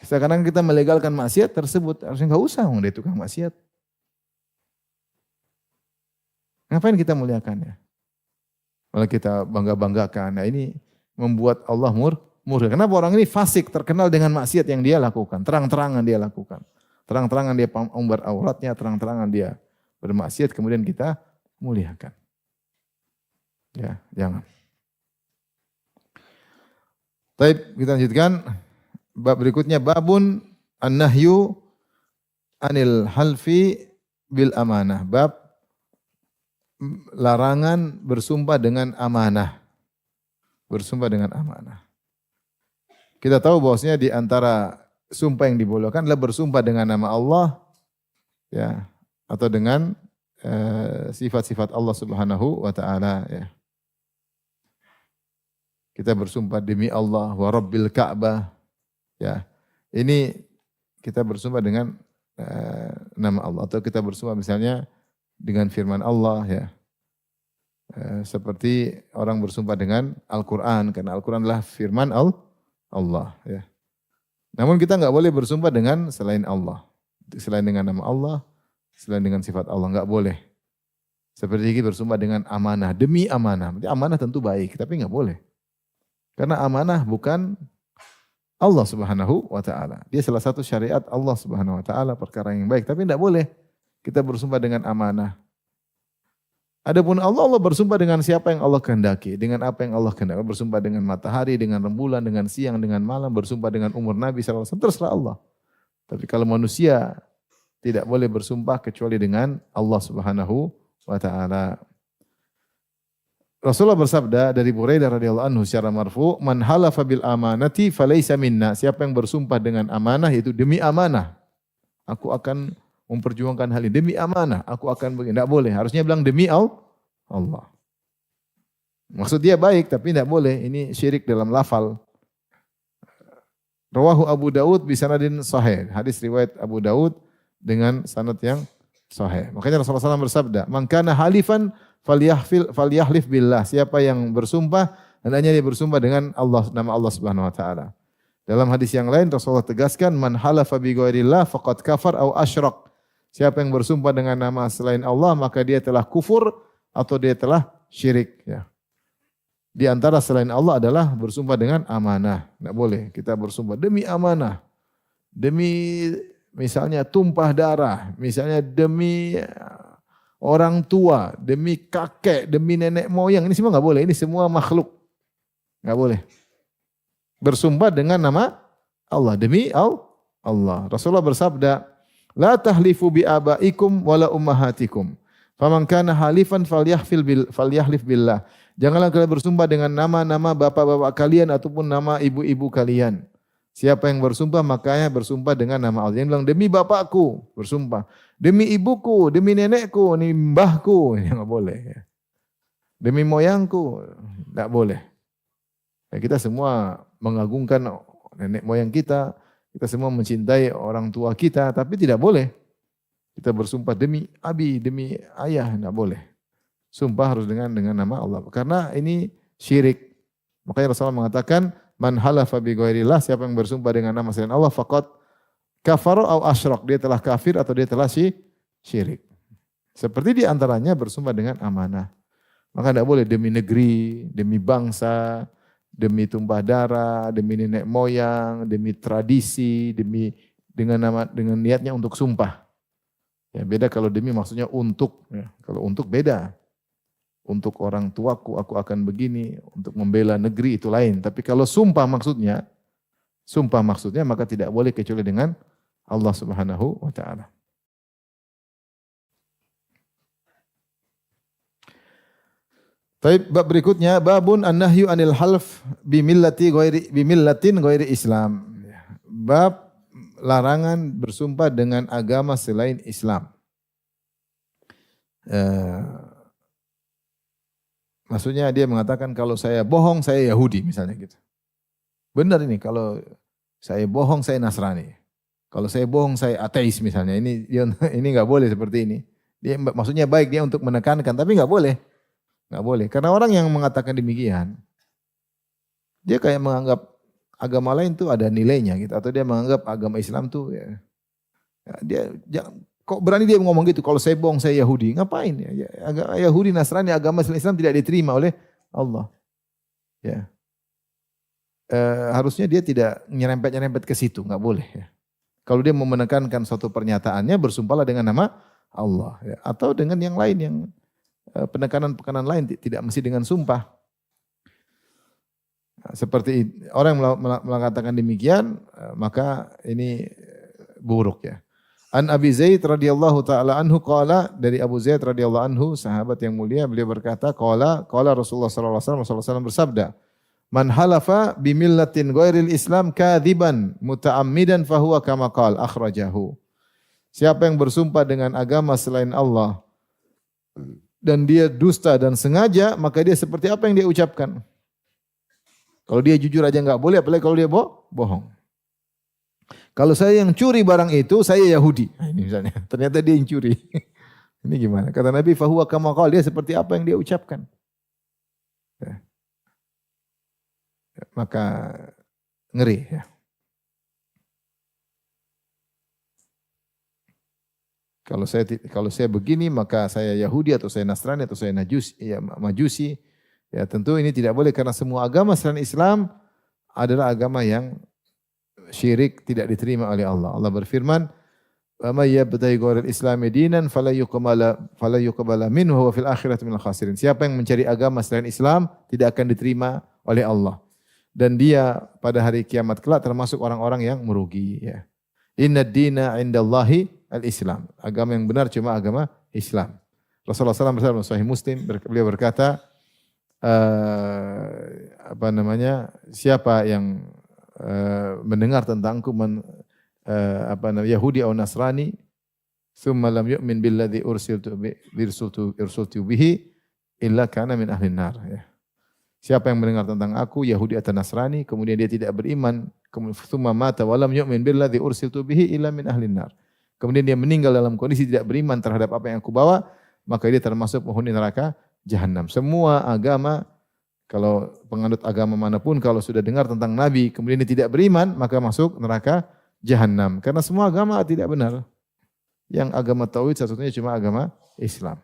[SPEAKER 1] Sekarang kita melegalkan maksiat tersebut, harusnya enggak usah dia tukang maksiat. Ngapain kita muliakannya? Malah kita bangga-banggakan. Nah ini membuat Allah murka. Kenapa orang ini fasik, terkenal dengan maksiat yang dia lakukan. Terang-terangan dia lakukan. Terang-terangan dia umbar auratnya, terang-terangan dia bermaksiat, kemudian kita muliakan. Ya, jangan. Baik, kita lanjutkan. Bab berikutnya, babun an-nahyu anil halfi bil amanah. Bab larangan bersumpah dengan amanah. Bersumpah dengan amanah. Kita tahu bahwasanya di antara sumpah yang dibolehkan adalah bersumpah dengan nama Allah ya, atau dengan sifat-sifat Allah Subhanahu wa taala ya. Kita bersumpah demi Allah wa rabbil Ka'bah ya. Ini kita bersumpah dengan nama Allah, atau kita bersumpah misalnya dengan firman Allah ya. Seperti orang bersumpah dengan Al-Qur'an, karena Al-Qur'an adalah firman Allah ya. Namun kita enggak boleh bersumpah dengan selain Allah. Selain dengan nama Allah, selain dengan sifat Allah, enggak boleh. Seperti kita bersumpah dengan amanah, demi amanah. Amanah tentu baik, tapi enggak boleh. Karena amanah bukan Allah Subhanahu wa taala. Dia salah satu syariat Allah Subhanahu wa taala, perkara yang baik, tapi enggak boleh kita bersumpah dengan amanah. Adapun Allah bersumpah dengan siapa yang Allah kehendaki, dengan apa yang Allah kehendaki. Bersumpah dengan matahari, dengan rembulan, dengan siang, dengan malam, bersumpah dengan umur Nabi SAW, terserah Allah. Tapi kalau manusia tidak boleh bersumpah kecuali dengan Allah Subhanahu wa taala. Rasulullah bersabda dari Buraidah radhiyallahu anhu secara marfu, "Man halafa bil amanati falaysa minna." Siapa yang bersumpah dengan amanah, yaitu demi amanah, aku akan memperjuangkan hal ini demi amanah, aku akan begini. Tidak boleh, harusnya bilang demi Allah. Maksud dia baik, tapi tidak boleh. Ini syirik dalam lafal. Rawahu Abu Daud bisanadin sahih. Hadis riwayat Abu Daud dengan sanad yang sahih. Makanya Rasulullah SAW bersabda, "Man kana halifan falyahlif billah." Siapa yang bersumpah, hendaknya dia bersumpah dengan Allah, nama Allah Subhanahu wa taala. Dalam hadis yang lain Rasulullah tegaskan, "Man halafa bi ghairillah faqad kafar au asyrak." Siapa yang bersumpah dengan nama selain Allah, maka dia telah kufur atau dia telah syirik. Ya. Di antara selain Allah adalah bersumpah dengan amanah. Tidak boleh kita bersumpah demi amanah. Demi misalnya tumpah darah. Misalnya demi orang tua, demi kakek, demi nenek moyang. Ini semua nggak boleh. Ini semua makhluk. Nggak boleh. Bersumpah dengan nama Allah. Demi Allah. Rasulullah bersabda, La tahlifu bi abaikum wala ummahatikum. Faman kana halifan falyahlif billah. Janganlah kalian bersumpah dengan nama-nama bapak-bapak kalian ataupun nama ibu-ibu kalian. Siapa yang bersumpah makanya bersumpah dengan nama Allah. Yang bilang demi bapakku bersumpah, demi ibuku, demi nenekku, demi mbahku, ini enggak boleh. Demi moyangku, enggak boleh. Ya, kita semua mengagungkan nenek moyang kita semua mencintai orang tua kita, tapi tidak boleh kita bersumpah demi abi, demi ayah, enggak boleh. Sumpah harus dengan nama Allah. Karena ini syirik. Makanya Rasulullah mengatakan, man halafa bi ghairillah, siapa yang bersumpah dengan nama selain Allah, faqad kafara au asyrak, dia telah kafir atau dia telah syirik. Seperti di antaranya bersumpah dengan amanah. Maka tidak boleh demi negeri, demi bangsa, demi tumpah darah, demi nenek moyang, demi tradisi, dengan niatnya untuk sumpah. Ya, beda kalau demi maksudnya untuk. Ya. Kalau untuk beda. Untuk orang tuaku aku akan begini, untuk membela negeri itu lain. Tapi kalau sumpah maksudnya maka tidak boleh kecuali dengan Allah Subhanahu wa taala. Baik, bab berikutnya babun an-nahyu anil half bimillatin ghairi Islam. Bab larangan bersumpah dengan agama selain Islam. Maksudnya dia mengatakan kalau saya bohong saya Yahudi misalnya gitu. Benar ini, kalau saya bohong saya Nasrani. Kalau saya bohong saya ateis misalnya. Ini enggak boleh seperti ini. Dia maksudnya baik dia untuk menekankan, tapi enggak boleh. Enggak boleh. Karena orang yang mengatakan demikian, dia kayak menganggap agama lain tuh ada nilainya gitu, atau dia menganggap agama Islam tuh dia kok berani dia ngomong gitu, kalau saya bohong saya Yahudi. Ngapain ya? Yahudi, Nasrani, agama Islam tidak diterima oleh Allah. Ya. Harusnya dia tidak nyerempet-nyerempet ke situ, enggak boleh ya. Kalau dia mau menekankan suatu pernyataannya, bersumpahlah dengan nama Allah ya. Atau dengan yang lain, yang penekanan-penekanan lain, tidak mesti dengan sumpah. Seperti orang yang mengatakan demikian, maka ini buruk ya. An Abi Zaid radhiyallahu taala anhu qala, dari Abu Zaid radhiyallahu anhu, sahabat yang mulia, beliau berkata qala Rasulullah sallallahu alaihi wasallam bersabda, man halafa bi millatin ghairil Islam kadziban muta'ammidan fahuwa kama qala akhrajahu. Siapa yang bersumpah dengan agama selain Allah dan dia dusta dan sengaja, maka dia seperti apa yang dia ucapkan. Kalau dia jujur aja enggak boleh, apalagi kalau dia bohong. Kalau saya yang curi barang itu, saya Yahudi. Nah, ini misalnya, ternyata dia yang curi. Ini gimana? Kata Nabi, fahuwa kama qala, dia seperti apa yang dia ucapkan. Ya. Maka ngeri ya. Kalau saya begini, maka saya Yahudi atau saya Nasrani atau saya Majusi. Ya, tentu ini tidak boleh karena semua agama selain Islam adalah agama yang syirik, tidak diterima oleh Allah. Allah berfirman, "Wa may yabtaghi ghairal islami dinan fala yuqbala minhu wa fil akhirati minal khasirin." Siapa yang mencari agama selain Islam tidak akan diterima oleh Allah. Dan dia pada hari kiamat kelak termasuk orang-orang yang merugi ya. Innad dina 'indallahi al-Islam. Agama yang benar cuma agama Islam. Rasulullah SAW bersabda Sahih Muslim, beliau berkata, siapa yang mendengar tentangku Yahudi atau Nasrani, thumma lam yu'min billadzi ursiltu bihi illa kana min ahlin nar. Ya. Siapa yang mendengar tentang aku, Yahudi atau Nasrani, kemudian dia tidak beriman, thumma mata wa lam yu'min billadzi ursiltu bihi illa min ahlin nar. Kemudian dia meninggal dalam kondisi tidak beriman terhadap apa yang aku bawa, maka dia termasuk penghuni neraka jahanam. Semua agama, kalau penganut agama manapun, kalau sudah dengar tentang Nabi, kemudian dia tidak beriman, maka masuk neraka jahanam. Karena semua agama tidak benar. Yang agama tauhid satu-satunya cuma agama Islam.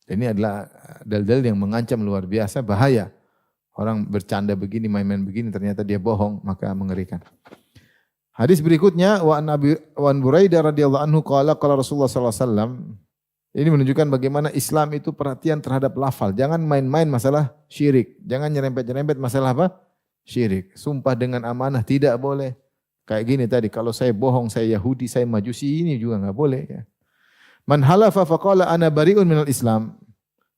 [SPEAKER 1] Ini adalah dalil yang mengancam luar biasa, bahaya. Orang bercanda begini, main-main begini, ternyata dia bohong, maka mengerikan. Hadis berikutnya wa an Buraidah radhiyallahu anhu qala qala Rasulullah sallallahu alaihi wasallam. Ini menunjukkan bagaimana Islam itu perhatian terhadap lafal. Jangan main-main masalah syirik. Jangan nyerempet-nyerempet masalah apa? Syirik. Sumpah dengan amanah tidak boleh. Kayak gini tadi, kalau saya bohong, saya Yahudi, saya Majusi, ini juga enggak boleh ya. Man halafa faqala ana bari'un minal Islam.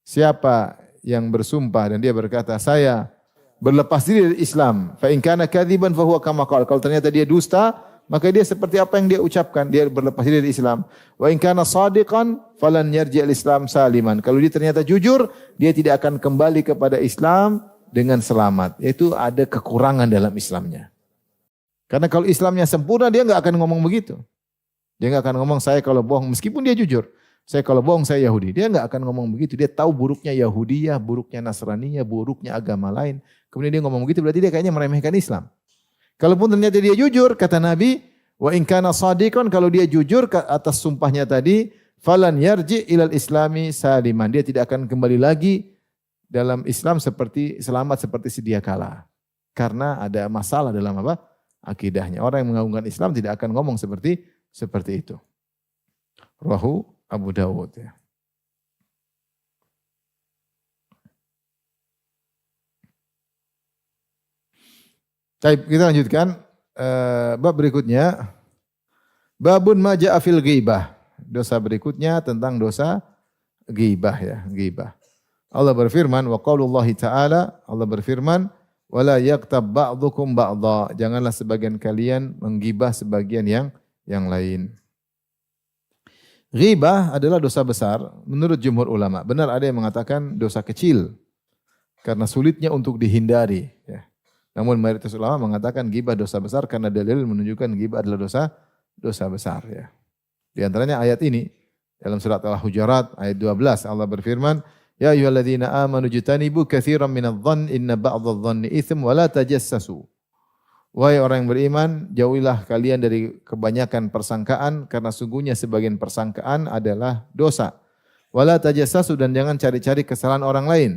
[SPEAKER 1] Siapa yang bersumpah dan dia berkata, saya berlepas diri dari Islam. Fa in kana kadziban fa huwa kama qala. Kalau ternyata dia dusta, maka dia seperti apa yang dia ucapkan, dia berlepas diri dari Islam. Wa in kana shadiqan falan yarji' al-Islam saliman. Kalau dia ternyata jujur, dia tidak akan kembali kepada Islam dengan selamat. Yaitu ada kekurangan dalam Islamnya. Karena kalau Islamnya sempurna, dia enggak akan ngomong begitu. Dia enggak akan ngomong saya kalau bohong meskipun dia jujur. Saya kalau bohong saya Yahudi. Dia enggak akan ngomong begitu. Dia tahu buruknya Yahudiyah, buruknya Nasraniyah, buruknya agama lain. Kemudian dia ngomong begitu berarti dia kayaknya meremehkan Islam. Kalaupun ternyata dia jujur, kata Nabi, wa in kana shadiqan, kalau dia jujur atas sumpahnya tadi, falan yarji ilal islami saliman. Dia tidak akan kembali lagi dalam Islam seperti selamat seperti sedia kala. Karena ada masalah dalam apa? Akidahnya. Orang yang mengagungkan Islam tidak akan ngomong seperti itu. Rawahu Abu Dawud ya. Baik, kita lanjutkan bab berikutnya. Babun ma ja'a fil ghibah. Dosa berikutnya tentang dosa ghibah ya, ghibah. Allah berfirman wa qaulullahi ta'ala, Allah berfirman wala yaktab ba'dukum ba'dha. Janganlah sebagian kalian menggibah sebagian yang lain. Ghibah adalah dosa besar menurut jumhur ulama. Benar ada yang mengatakan dosa kecil karena sulitnya untuk dihindari ya. Namun mayoritas ulama mengatakan ghibah dosa besar karena dalil menunjukkan ghibah adalah dosa besar ya. Di antaranya ayat ini dalam surat Al-Hujurat ayat 12 Allah berfirman, ya ayyuhalladzina amanu jtanibu katsiran minadh-dhann inna ba'dadh-dhanni itsm wa la tajassasu. Wahai orang yang beriman, jauhilah kalian dari kebanyakan persangkaan karena sungguhnya sebagian persangkaan adalah dosa. Wala tajassasu, dan jangan cari-cari kesalahan orang lain.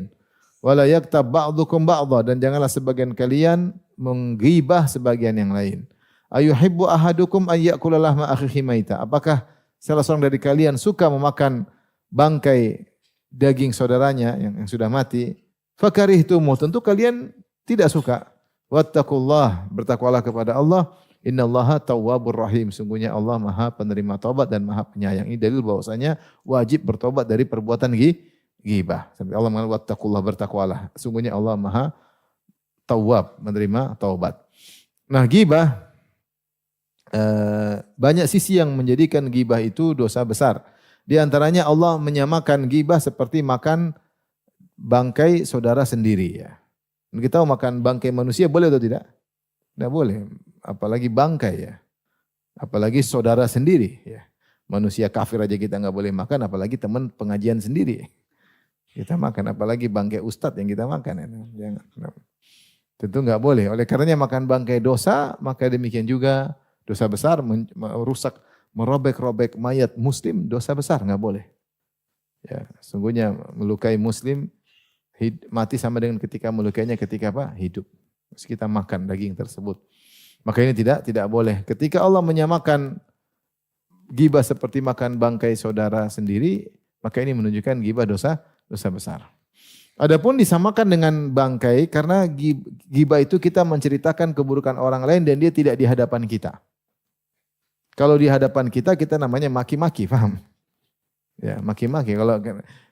[SPEAKER 1] Wala yaktab ba'dukum ba'dha, dan janganlah sebagian kalian menggibah sebagian yang lain. Ayuhibbu ahadukum ay ya'kula lahma akhihi maita. Apakah salah seorang dari kalian suka memakan bangkai daging saudaranya yang sudah mati? Fakarihtumu, tentu kalian tidak suka. Wattaqullah, bertakwalah kepada Allah. Innallaha tawwabur rahim. Sungguhnya Allah Maha penerima taubat dan Maha penyayang. Ini dalil bahwasanya wajib bertobat dari perbuatan ghibah. Sampai Allah mengatakan wattaqullah, bertakwalah. Sungguhnya Allah Maha tawwab, menerima taubat. Nah, ghibah banyak sisi yang menjadikan ghibah itu dosa besar. Di antaranya Allah menyamakan ghibah seperti makan bangkai saudara sendiri ya. Kita tahu makan bangkai manusia boleh atau tidak? Tidak boleh. Apalagi bangkai ya. Apalagi saudara sendiri ya. Manusia kafir aja kita enggak boleh makan, apalagi teman pengajian sendiri. Kita makan, apalagi bangkai ustadz yang kita makan. Ya. Jangan. Tentu enggak boleh. Oleh karenanya makan bangkai dosa, maka demikian juga dosa besar, merusak, merobek-robek mayat muslim, dosa besar, enggak boleh. Ya, sungguhnya melukai muslim, mati sama dengan ketika melukainya ketika apa? Hidup. Terus kita makan daging tersebut. Maka ini tidak boleh. Ketika Allah menyamakan ghibah seperti makan bangkai saudara sendiri, maka ini menunjukkan ghibah dosa besar. Adapun disamakan dengan bangkai karena ghibah itu kita menceritakan keburukan orang lain dan dia tidak di hadapan kita. Kalau di hadapan kita namanya maki-maki, paham? Ya, maki-maki.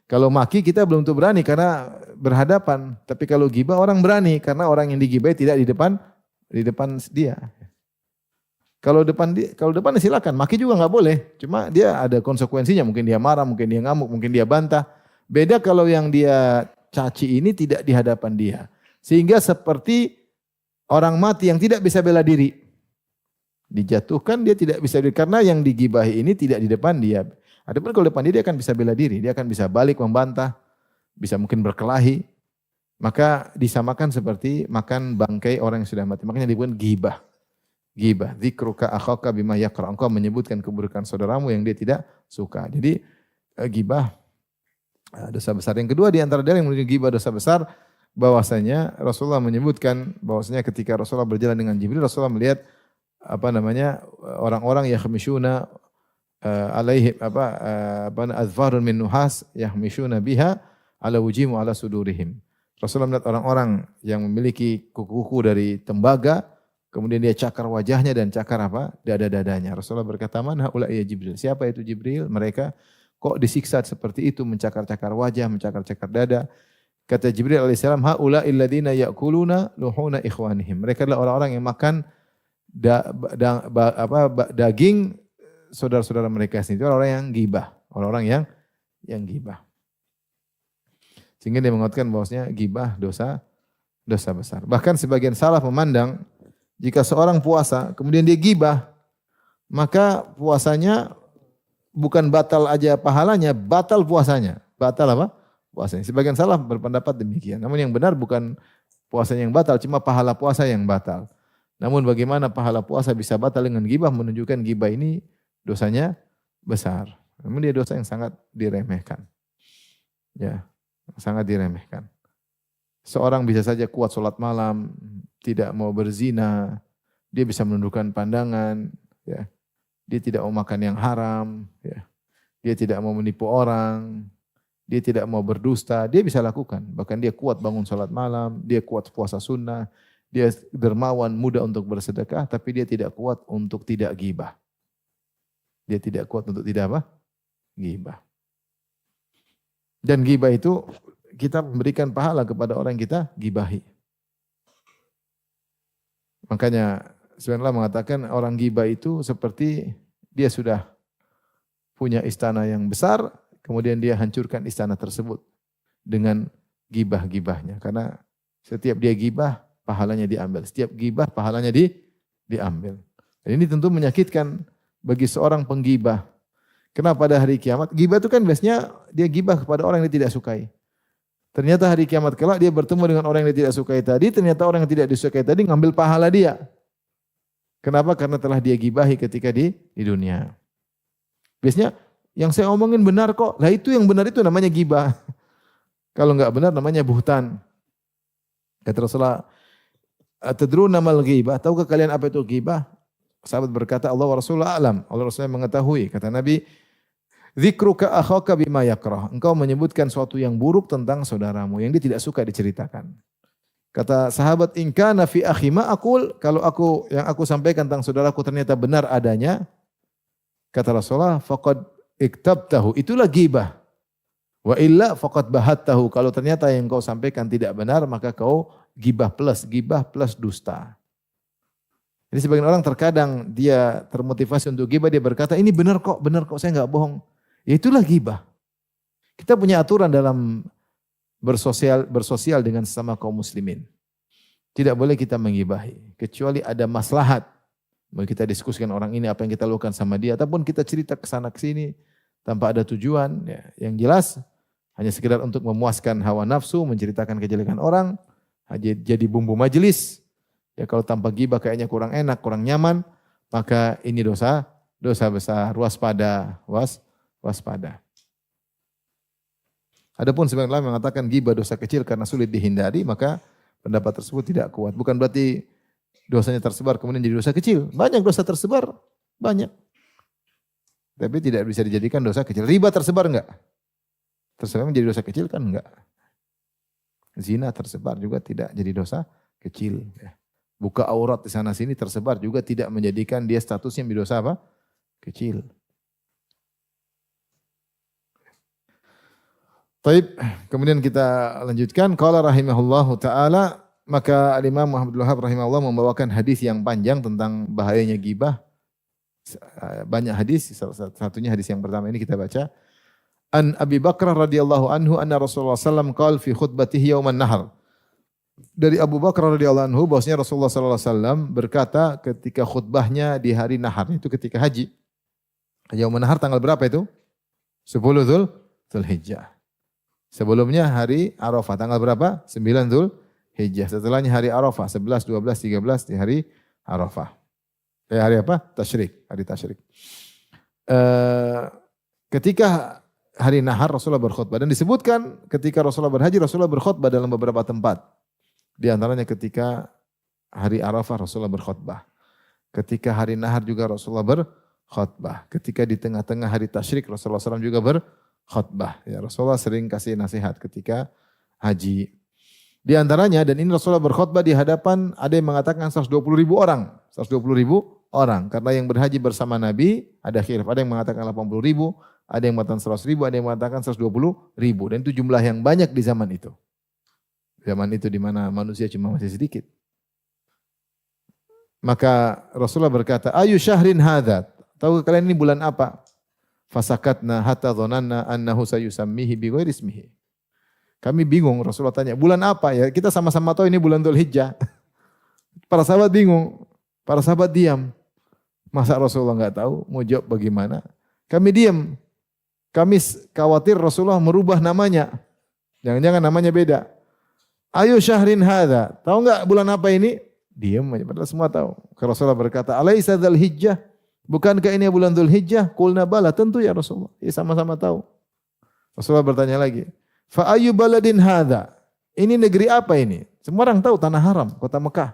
[SPEAKER 1] Kalau maki kita belum tentu berani karena berhadapan. Tapi kalau ghibah orang berani karena orang yang digibahi tidak di depan dia. Kalau depan silakan, maki juga enggak boleh. Cuma dia ada konsekuensinya, mungkin dia marah, mungkin dia ngamuk, mungkin dia bantah. Beda kalau yang dia caci ini tidak di hadapan dia. Sehingga seperti orang mati yang tidak bisa bela diri. Dijatuhkan dia tidak bisa bela diri karena yang digibahi ini tidak di depan dia. Adapun kalau depan dia akan bisa bela diri, dia akan bisa balik membantah, bisa mungkin berkelahi. Maka disamakan seperti makan bangkai orang yang sudah mati. Makanya disebut ghibah. Ghibah, dzikruka akhaka bima yakra. Engkau menyebutkan keburukan saudaramu yang dia tidak suka. Jadi ghibah dosa besar. Yang kedua di antara dalil yang menunjukkan ghibah dosa besar, bahwasanya Rasulullah menyebutkan bahwasanya ketika Rasulullah berjalan dengan Jibril, Rasulullah melihat apa namanya orang-orang yakhmishuna alaihim azfarun min nuhas yahmishuna biha ala wujihim wa ala sudurihim. Rasulullah melihat orang-orang yang memiliki kuku-kuku dari tembaga, kemudian dia cakar wajahnya dan cakar apa? Dada-dadanya. Rasulullah berkata, "Man haula ya Jibril?" Siapa itu Jibril? Mereka kok disiksa seperti itu, mencakar-cakar wajah, mencakar-cakar dada. Kata Jibril alaihissalam, "Haula alladziina ya'kuluna luhuna ikhwanihim." Mereka adalah orang-orang yang makan daging saudara-saudara mereka sendiri. Itu orang-orang yang gibah, orang-orang yang gibah. Sehingga dia mengatakan bahwasanya gibah dosa besar. Bahkan sebagian salaf memandang jika seorang puasa kemudian dia gibah, maka puasanya bukan batal aja pahalanya, batal puasanya. Batal apa? Puasanya. Sebagian salaf berpendapat demikian. Namun yang benar bukan puasanya yang batal, cuma pahala puasa yang batal. Namun bagaimana pahala puasa bisa batal dengan gibah, menunjukkan gibah ini dosanya besar. Namun dia dosa yang sangat diremehkan. Ya. Sangat diremehkan. Seorang bisa saja kuat sholat malam, tidak mau berzina, dia bisa menundukkan pandangan, ya. Dia tidak mau makan yang haram, ya. Dia tidak mau menipu orang, dia tidak mau berdusta, dia bisa lakukan. Bahkan dia kuat bangun sholat malam, dia kuat puasa sunnah, dia dermawan, mudah untuk bersedekah, tapi dia tidak kuat untuk tidak gibah. Dia tidak kuat untuk tidak apa? Gibah. Dan gibah itu kita memberikan pahala kepada orang yang kita gibahi. Makanya sebenarnya mengatakan orang gibah itu seperti dia sudah punya istana yang besar, kemudian dia hancurkan istana tersebut dengan gibah-gibahnya. Karena setiap dia gibah, pahalanya diambil. Setiap gibah, pahalanya diambil. Dan ini tentu menyakitkan bagi seorang penggibah. Kenapa pada hari kiamat? Gibah itu kan biasanya dia gibah kepada orang yang dia tidak sukai. Ternyata hari kiamat kelak dia bertemu dengan orang yang dia tidak sukai tadi, ternyata orang yang tidak disukai tadi ngambil pahala dia. Kenapa? Karena telah dia gibahi ketika di dunia. Biasanya yang saya omongin benar kok. Lah itu yang benar itu namanya gibah. Kalau enggak benar namanya buhtan. Kata Rasulullah, "Atadruna mal ghibah?" Tahukah kalian apa itu ghibah? Sahabat berkata, "Allah wa Rasulullah alam." Allah Rasulullah mengetahui. Kata Nabi, "Dzikruka akhaka bima yakrah." Engkau menyebutkan suatu yang buruk tentang saudaramu yang dia tidak suka diceritakan. Kata sahabat, "In kana fi akhi ma aqul." Kalau yang aku sampaikan tentang saudaraku ternyata benar adanya, kata Rasulullah, "Faqad iktabtahu." Itulah ghibah. Wa illa faqad bahattahu. Kalau ternyata yang kau sampaikan tidak benar, maka kau ghibah plus dusta. Jadi sebagian orang terkadang dia termotivasi untuk ghibah, dia berkata, "Ini benar kok, saya enggak bohong." Ya itulah ghibah. Kita punya aturan dalam bersosial dengan sesama kaum muslimin. Tidak boleh kita menggibahi, kecuali ada maslahat. Mau kita diskusikan orang ini apa yang kita lakukan sama dia, ataupun kita cerita ke sana ke sini tanpa ada tujuan. Ya, yang jelas hanya sekedar untuk memuaskan hawa nafsu, menceritakan kejelekan orang, jadi bumbu majelis. Ya kalau tanpa ghibah kayaknya kurang enak, kurang nyaman, maka ini dosa besar. Waspada. Adapun sebagian ulama mengatakan ghibah dosa kecil karena sulit dihindari, maka pendapat tersebut tidak kuat. Bukan berarti dosanya tersebar kemudian jadi dosa kecil. Banyak dosa tersebar, banyak. Tapi tidak bisa dijadikan dosa kecil. Riba tersebar enggak? Tersebar menjadi dosa kecil kan enggak. Zina tersebar juga tidak jadi dosa kecil. Buka aurat di sana sini tersebar juga tidak menjadikan dia statusnya menjadi dosa apa? Kecil. Taib, kemudian kita lanjutkan. Qala rahimahullahu ta'ala, maka Imam Muhammad Wahab rahimahullah membawakan hadis yang panjang tentang bahayanya ghibah. Banyak hadis, salah satunya hadis yang pertama ini kita baca. An Abi Bakrah radhiyallahu anhu anna Rasulullah sallallahu alaihi wasallam qala fi khutbatihi yauman nahar. Dari Abu Bakar radhiyallahu anhu bahwasanya Rasulullah sallallahu alaihi wasallam berkata ketika khutbahnya di hari nahar, itu ketika haji. Yauman nahar tanggal berapa itu? 10 Dzulhijjah. Sebelumnya hari Arafah tanggal berapa? 9 Dzulhijjah. Setelahnya hari Arafah 11, 12, 13 di hari Arafah. Hari apa? Tasyrik, hari tasyrik. Ketika hari nahar Rasulullah berkhutbah dan disebutkan ketika Rasulullah berhaji Rasulullah berkhutbah dalam beberapa tempat. Di antaranya ketika hari Arafah Rasulullah berkhutbah. Ketika hari nahar juga Rasulullah berkhutbah. Ketika di tengah-tengah hari tasyrik Rasulullah SAW juga berkhutbah. Ya, Rasulullah sering kasih nasihat ketika haji. Di antaranya, dan ini Rasulullah berkhutbah di hadapan, ada yang mengatakan 120 ribu orang. 120 ribu orang. Karena yang berhaji bersama Nabi, ada khilaf. Ada yang mengatakan 80 ribu, ada yang mengatakan 100 ribu, ada yang mengatakan 120 ribu. Dan itu jumlah yang banyak di zaman itu. Zaman itu di mana manusia cuma masih sedikit. Maka Rasulullah berkata, ayu syahrin hadha. Tahu kalian ini bulan apa? Fasakatna hatta dhonanna annahu sayusammihi bi ghairi ismihi. Kami bingung, Rasulullah tanya, bulan apa ya? Kita sama-sama tahu ini bulan Dzulhijjah. Para sahabat bingung, para sahabat diam. Masa Rasulullah enggak tahu, mau jawab bagaimana? Kami diam. Kami khawatir Rasulullah merubah namanya. Jangan-jangan namanya beda. Ayo syahrin hadza. Tahu enggak bulan apa ini? Diam aja, padahal semua tahu. Rasulullah berkata, alaisa Dzulhijjah? Bukankah ini bulan Dzulhijjah? Qulna bala, tentu ya Rasulullah. Ya sama-sama tahu. Rasulullah bertanya lagi, fa ayyu baladin hadza? Ini negeri apa ini? Semua orang tahu tanah haram, kota Mekah.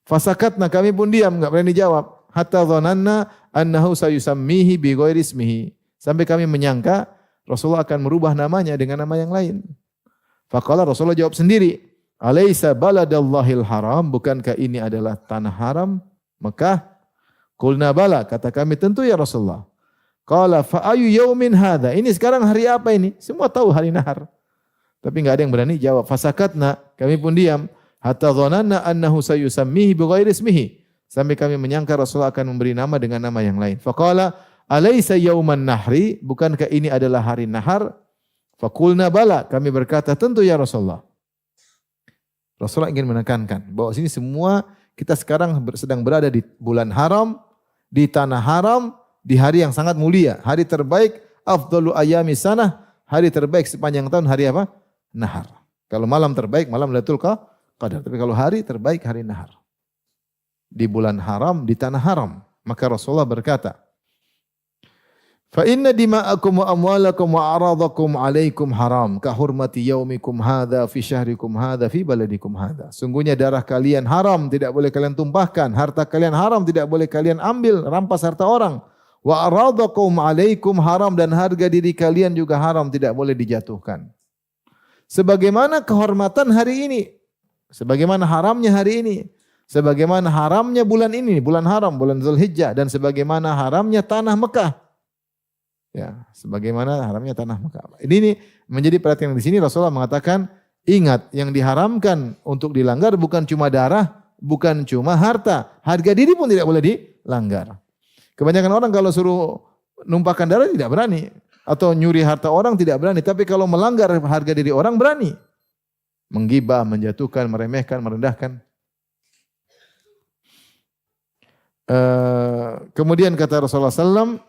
[SPEAKER 1] Fasakatna, kami pun diam, enggak berani jawab. Hatta dhananna annahu sayusammihi bi ghairi ismihi. Sampai kami menyangka Rasulullah akan merubah namanya dengan nama yang lain. Faqala, Rasulullah jawab sendiri, alaisa baladallahil haram? Bukankah ini adalah tanah haram Mekah? Qulna bala, kata kami tentu ya Rasulullah. Qala fa ayu yaumin hadza? Ini sekarang hari apa ini? Semua tahu hari nahar. Tapi enggak ada yang berani jawab. Fasakatna, kami pun diam. Hatta dhananna annahu sayusammihi bi ghairi ismihi. Sampai kami menyangka Rasulullah akan memberi nama dengan nama yang lain. Faqala alaisa yauman nahri? Bukankah ini adalah hari nahar? Faqulna bala, kami berkata tentu ya Rasulullah. Rasulullah ingin menekankan bahwa sini semua kita sekarang sedang berada di bulan haram, di tanah haram, di hari yang sangat mulia, hari terbaik, afdalu ayami sanah, hari terbaik sepanjang tahun, hari apa? Nahar. Kalau malam terbaik, malam Lailatul Qadar. Tapi kalau hari terbaik, hari nahar. Di bulan haram, di tanah haram. Maka Rasulullah berkata, fa inna dima'akum wa amwalakum wa aradakum alaikum haram ka hurmati yaumikum hadza fi syahrikum hadza fi baladikum hadza. Sungguhnya darah kalian haram, tidak boleh kalian tumpahkan, harta kalian haram, tidak boleh kalian ambil, rampas harta orang. Wa aradakum alaikum haram, dan harga diri kalian juga haram, tidak boleh dijatuhkan. Sebagaimana kehormatan hari ini, sebagaimana haramnya hari ini, sebagaimana haramnya bulan ini, bulan haram, bulan Dzulhijjah, dan sebagaimana haramnya tanah Mekah. Ya, sebagaimana haramnya tanah Mekah. Ini menjadi perhatian di sini. Rasulullah mengatakan, ingat yang diharamkan untuk dilanggar bukan cuma darah, bukan cuma harta, harga diri pun tidak boleh dilanggar. Kebanyakan orang kalau suruh numpahkan darah tidak berani, atau nyuri harta orang tidak berani, tapi kalau melanggar harga diri orang berani. Menggibah, menjatuhkan, meremehkan, merendahkan. Kemudian kata Rasulullah SAW,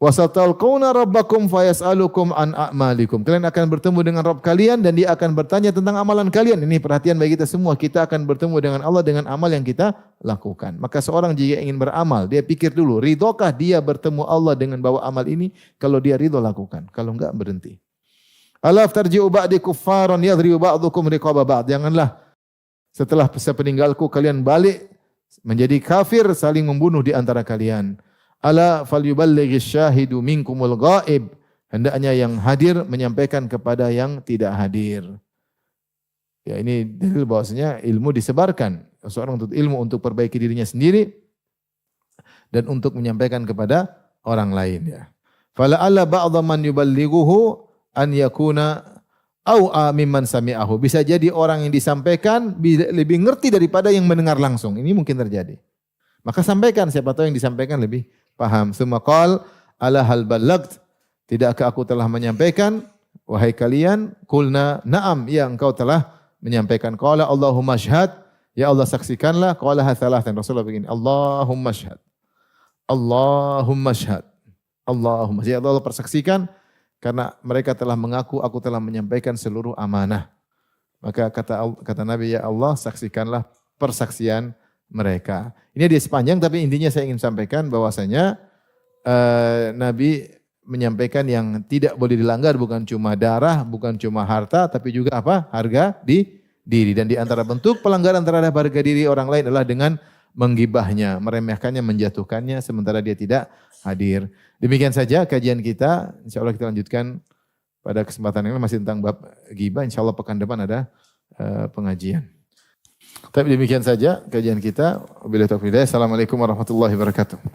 [SPEAKER 1] wasatalqauna rabbakum fayas'alukum an a'malikum. Kalian akan bertemu dengan Rabb kalian dan dia akan bertanya tentang amalan kalian. Ini perhatian bagi kita semua. Kita akan bertemu dengan Allah dengan amal yang kita lakukan. Maka seorang jika ingin beramal, dia pikir dulu, ridhokah dia bertemu Allah dengan bawa amal ini? Kalau dia ridho, lakukan. Kalau enggak, berhenti. Alaf tarji'u ba'di kuffaran yadri'u ba'dukum riqaba ba'd. Janganlah setelah sepeninggalku kalian balik menjadi kafir, saling membunuh di antara kalian. Ala falyuballighis syahidu minkumul ghaib. Hendaknya yang hadir menyampaikan kepada yang tidak hadir. Ya, ini dalil bahwasanya ilmu disebarkan. Seorang untuk ilmu untuk perbaiki dirinya sendiri dan untuk menyampaikan kepada orang lain, ya. Fala alla ba'dha man yuballighuhu an yakuna au mimman sami'ahu. Bisa jadi orang yang disampaikan lebih ngerti daripada yang mendengar langsung. Ini mungkin terjadi. Maka sampaikan, siapa tahu yang disampaikan lebih paham. Summa qala ala hal ballagt? Tidakkah aku telah menyampaikan wahai kalian? Qulna na'am, ya engkau telah menyampaikan. Qala Allahumma syhad, ya Allah saksikanlah. Qala thalathan, Rasulullah begini, Allahumma syhad. Allahumma syhad. Allahumma, ya Allah persaksikan karena mereka telah mengaku aku telah menyampaikan seluruh amanah. Maka kata Nabi, ya Allah saksikanlah persaksian mereka. Ini dia sepanjang, tapi intinya saya ingin sampaikan bahwasanya Nabi menyampaikan yang tidak boleh dilanggar bukan cuma darah, bukan cuma harta, tapi juga apa? Harga diri. Dan di antara bentuk pelanggaran terhadap harga diri orang lain adalah dengan menggibahnya, meremehkannya, menjatuhkannya sementara dia tidak hadir. Demikian saja kajian kita. Insyaallah kita lanjutkan pada kesempatan ini masih tentang bab ghibah. Insyaallah pekan depan ada pengajian. Tapi demikian saja kajian kita. Wabillahi taufiq. Assalamualaikum warahmatullahi wabarakatuh.